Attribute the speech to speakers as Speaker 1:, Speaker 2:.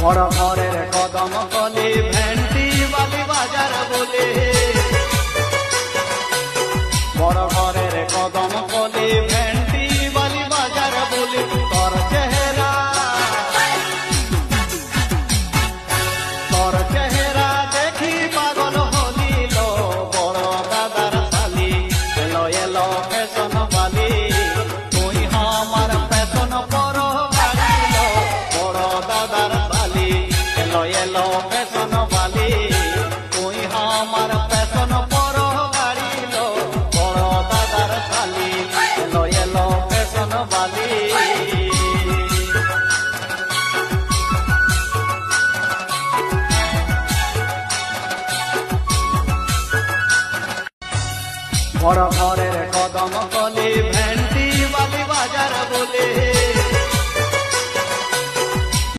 Speaker 1: বড় ঘরের কদম কলি ভেন্ডি বালি বাজার বলে, বড় ঘরের কদম কলি ভেন্ডি বালি বাজার বলে। তোর চেহারা দেখি পাগল হলিল, বড় দাদার শালি এলো এলো ফ্যাশন বালি, তুই আমার ফ্যাশন পর গাড়িল, বড় দাদার শালি এলো এলো ফ্যাশন বালি, তুই আমার ফ্যাশন পর গাড়িল, বড় দাদার শালি এলো এলো ফ্যাশন বালি। বড় ঘরের কদম কলি ভেন্ডি বালি বাজার বলে,